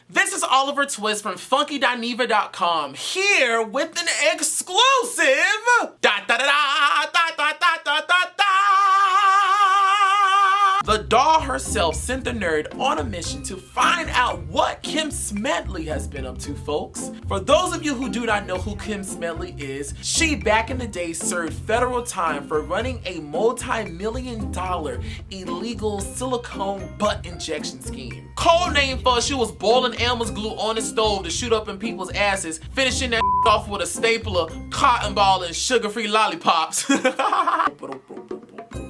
This is Oliver Twist from FunkyDineva.com here with an exclusive The doll herself sent the nerd on a mission to find out what Kim Smedley has been up to, folks. For those of you who do not know who Kim Smedley is, she back in the day served federal time for running a multi-million-dollar illegal silicone butt injection scheme. Code name for she was boiling Elmer's glue on the stove to shoot up in people's asses, finishing that off with a stapler, cotton ball, and sugar-free lollipops.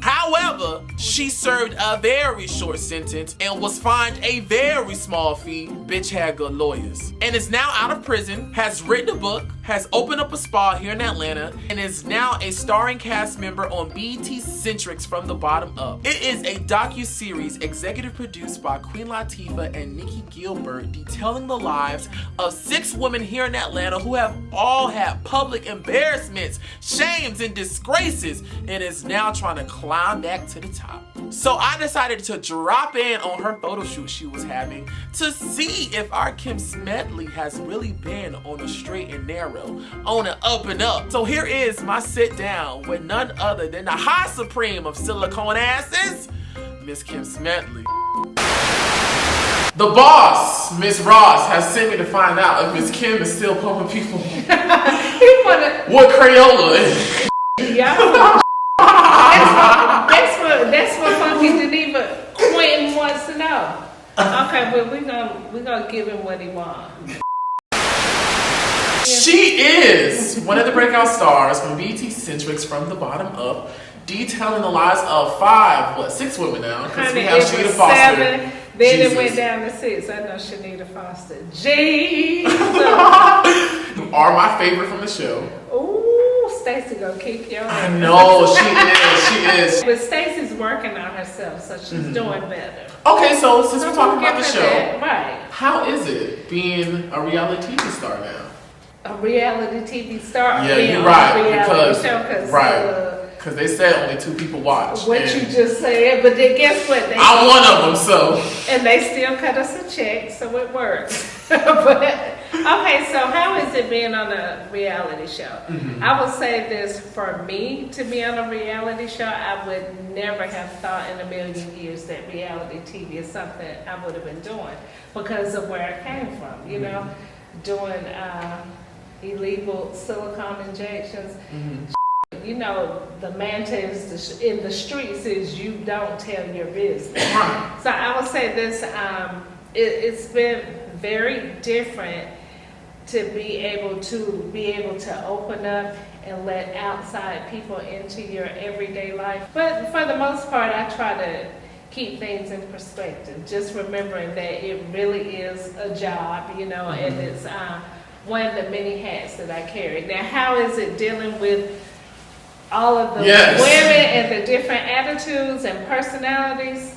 However, she served a very short sentence and was fined a very small fee. Bitch had good lawyers. And is now out of prison, has written a book, has opened up a spa here in Atlanta, and is now a starring cast member on BET's Centrics From the Bottom Up. It is a docu-series executive produced by Queen Latifah and Nikki Gilbert, detailing the lives of 6 women here in Atlanta who have all had public embarrassments, shames, and disgraces, and is now trying to climb back to the top. So I decided to drop in on her photo shoot she was having to see if our Kim Smedley has really been on a straight and narrow, on an up and up. So here is my sit down with none other than the high supreme of silicone asses, Miss Kim Smedley. The boss, Miss Ross, has sent me to find out if Miss Kim is still pumping people with Crayola. Yeah. That's what Funky Dineva Quentin wants to know. Okay, well we're gonna give him what he wants. She is one of the breakout stars from BET's Centrics From the Bottom Up, detailing the lives of 6 women now. Because we have Shenita Foster. 7, then it went down to 6. I know Shenita Foster. Jeez. You are my favorite from the show. Ooh, Stacy gonna kick your ass. I know, she is. But Stacy's working on herself, so she's doing better. Okay, so since we're talking about the show, right? How is it being a reality TV star now? A reality TV star? Yeah, you're right. Because they said only 2 people watch. What you just said, but then guess what? I'm one of them, so. And they still cut us a check, so it works. But okay, so how is it being on a reality show? I will say this, for me to be on a reality show, I would never have thought in a million years that reality TV is something I would have been doing because of where I came from, you know, doing illegal silicone injections. You know, the mantra is in the streets is you don't tell your business. So I would say this, it's been very different to be able to open up and let outside people into your everyday life. But for the most part, I try to keep things in perspective, just remembering that it really is a job, you know, and it's one of the many hats that I carry. Now, how is it dealing with all of the women and the different attitudes and personalities?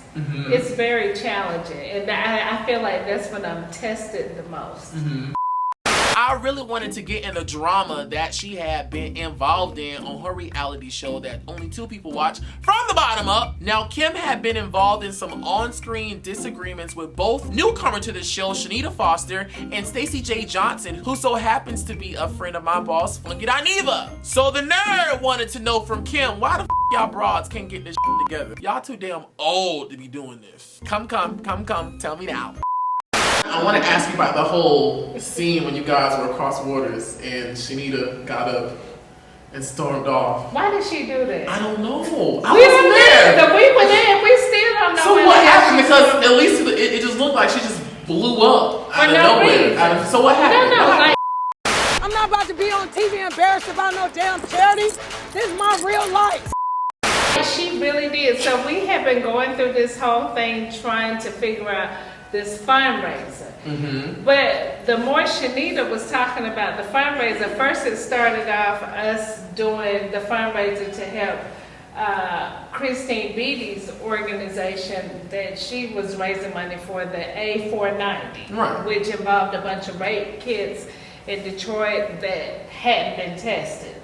It's very challenging, and I feel like that's when I'm tested the most. I really wanted to get in the drama that she had been involved in on her reality show that only 2 people watch, From the Bottom Up. Now, Kim had been involved in some on-screen disagreements with both newcomer to the show, Shenita Foster, and Stacii Jae Johnson, who so happens to be a friend of my boss, Funky Dineva. So the nerd wanted to know from Kim, why the f y'all broads can't get this shit together? Y'all too damn old to be doing this. Come, tell me now. I want to ask you about the whole scene when you guys were across waters and Shenita got up and stormed off. Why did she do that? I don't know. We were there. We still don't know. So what happened? Because at least it just looked like she just blew up out of nowhere. So what happened? I'm not about to be on TV embarrassed about no damn charity. This is my real life. She really did. So we have been going through this whole thing trying to figure out this fundraiser. But the more Shenita was talking about the fundraiser, first it started off us doing the fundraiser to help Christine Beatty's organization that she was raising money for, the A490, which involved a bunch of rape kits in Detroit that hadn't been tested.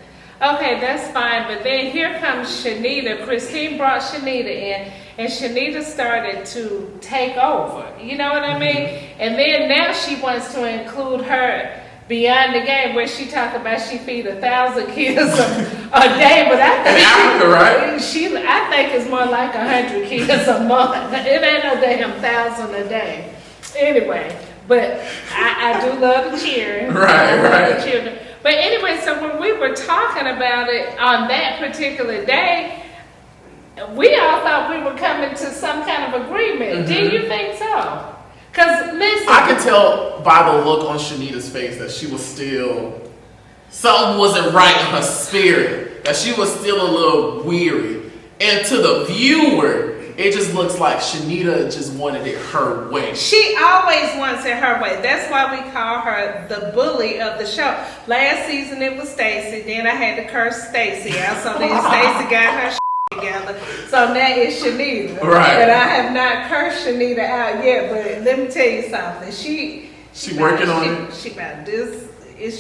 Okay, that's fine, but then here comes Shenita. Christine brought Shenita in, and Shenita started to take over. You know what I mean? And then now she wants to include her beyond the game, where she talk about she feed 1,000 kids a day, but I think in Africa, right? I think it's more like 100 kids a month. It ain't no damn 1,000 a day. Anyway, but I do love the cheering. Right. The children. But anyway, so when we were talking about it on that particular day, we all thought we were coming to some kind of agreement. Do you think so? Because listen, I could tell by the look on Shenita's face that she was still, something wasn't right in her spirit, that she was still a little weary. And to the viewer, it just looks like Shenita just wanted it her way. She always wants it her way. That's why we call her the bully of the show. Last season it was Stacy. Then I had to curse Stacy out. So then Stacy got her together. So now it's Shenita. Right. And I have not cursed Shenita out yet. But let me tell you something. She working on it. She about this.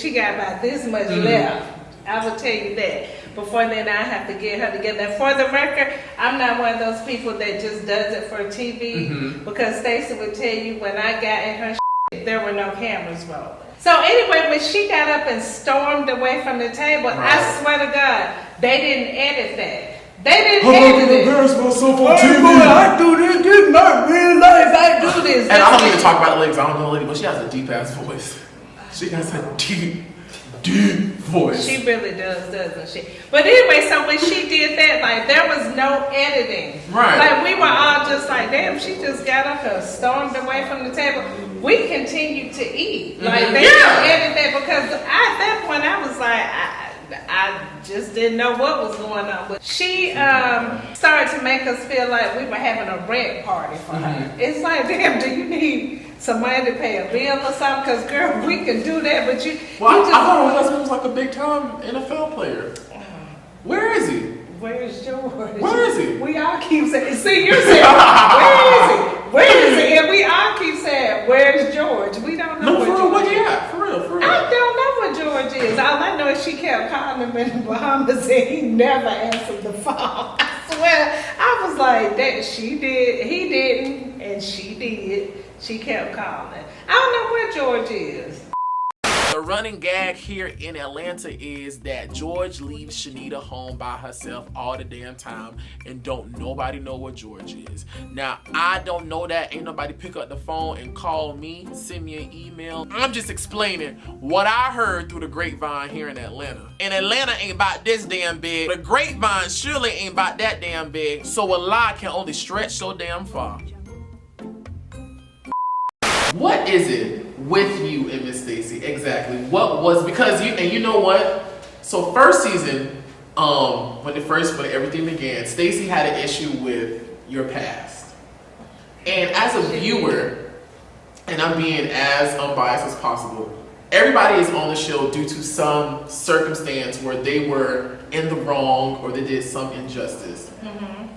She got about this much left. I will tell you that. Before then, I have to get her together. And for the record, I'm not one of those people that just does it for TV. Because Stacy would tell you when I got in her there were no cameras rolling. So anyway, when she got up and stormed away from the table, I swear to God, they didn't edit that. They didn't edit it. Myself on TV. I do this. This is my real life. I do this. And I don't need to talk about the legs. I don't know the lady, but she has a deep ass voice. She has a deep voice. She really does, doesn't she? But anyway, so when she did that, like, there was no editing. Right. Like, we were all just like, damn, she just got up and stormed away from the table. We continued to eat. Like, they didn't edit that because at that point I was like, I just didn't know what was going on. But she started to make us feel like we were having a rent party for her. It's like, damn, do you need somebody to pay a bill or something? Because, girl, we can do that, but you... Well, you just, I thought her husband was like a big-time NFL player. Where is he? Where's George? Where is he? We all keep saying... See, you're saying, where is he? Where is he? And we all keep saying, where's George? We don't know where for real, George what is. you at? For real. I don't know where George is. All I know is she kept calling him in the Bahamas and he never answered the phone. I swear, I was like, that she did, he didn't, and she did. She kept calling. I don't know where George is. The running gag here in Atlanta is that George leaves Shenita home by herself all the damn time and don't nobody know where George is. Now, I don't know that. Ain't nobody pick up the phone and call me, send me an email. I'm just explaining what I heard through the grapevine here in Atlanta. And Atlanta ain't about this damn big. The grapevine surely ain't about that damn big. So a lie can only stretch so damn far. What is it with you and Miss Stacy exactly? What was, because you know what? So first season, when everything began, Stacy had an issue with your past. And as a viewer, and I'm being as unbiased as possible, everybody is on the show due to some circumstance where they were in the wrong or they did some injustice.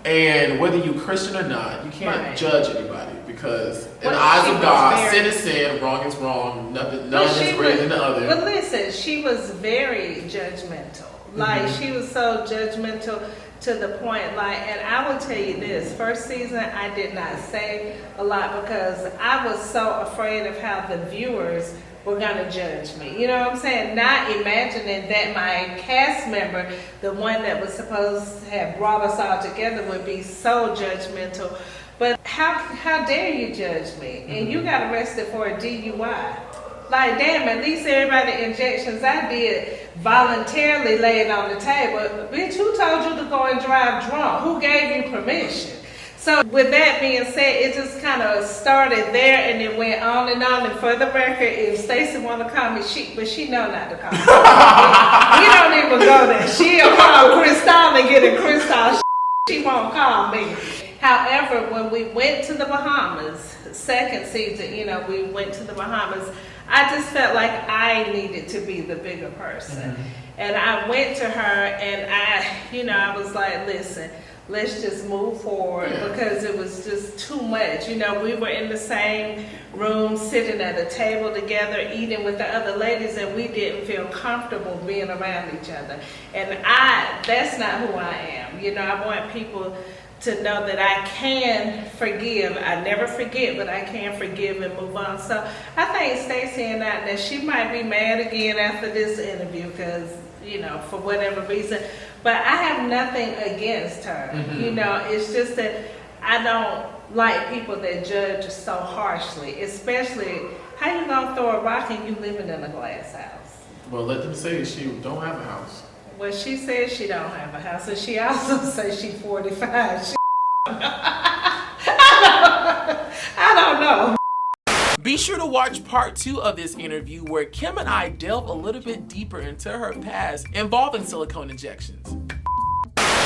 And whether you're Christian or not, you can't judge anybody. Because in the eyes of God, sin is sin, wrong is wrong, none is greater than the other. But listen, she was very judgmental. Like, she was so judgmental to the point, like, and I will tell you this, first season I did not say a lot because I was so afraid of how the viewers were gonna judge me. You know what I'm saying? Not imagining that my cast member, the one that was supposed to have brought us all together, would be so judgmental. But how dare you judge me? And you got arrested for a DUI. Like, damn, at least everybody the injections I did voluntarily laid on the table. Bitch, who told you to go and drive drunk? Who gave you permission? So with that being said, it just kind of started there and it went on and on. And for the record, if Stacy want to call me, she know not to call me. We don't even go there. She'll call Crystal and get a Crystal. She won't call me. However, when we went to the Bahamas, second season, we went to the Bahamas, I just felt like I needed to be the bigger person. And I went to her and I was like, listen, let's just move forward because it was just too much. We were in the same room, sitting at a table together, eating with the other ladies, and we didn't feel comfortable being around each other. And that's not who I am. I want people to know that I can forgive. I never forget, but I can forgive and move on. So I think Stacy and I, that she might be mad again after this interview because, you know, for whatever reason. But I have nothing against her. Mm-hmm. You know, it's just that I don't like people that judge so harshly, especially how you gonna throw a rock and you living in a glass house? Well, let them say she don't have a house. Well, she says she don't have a house, and she also says she's 45. I don't know. Be sure to watch part 2 of this interview where Kim and I delve a little bit deeper into her past involving silicone injections.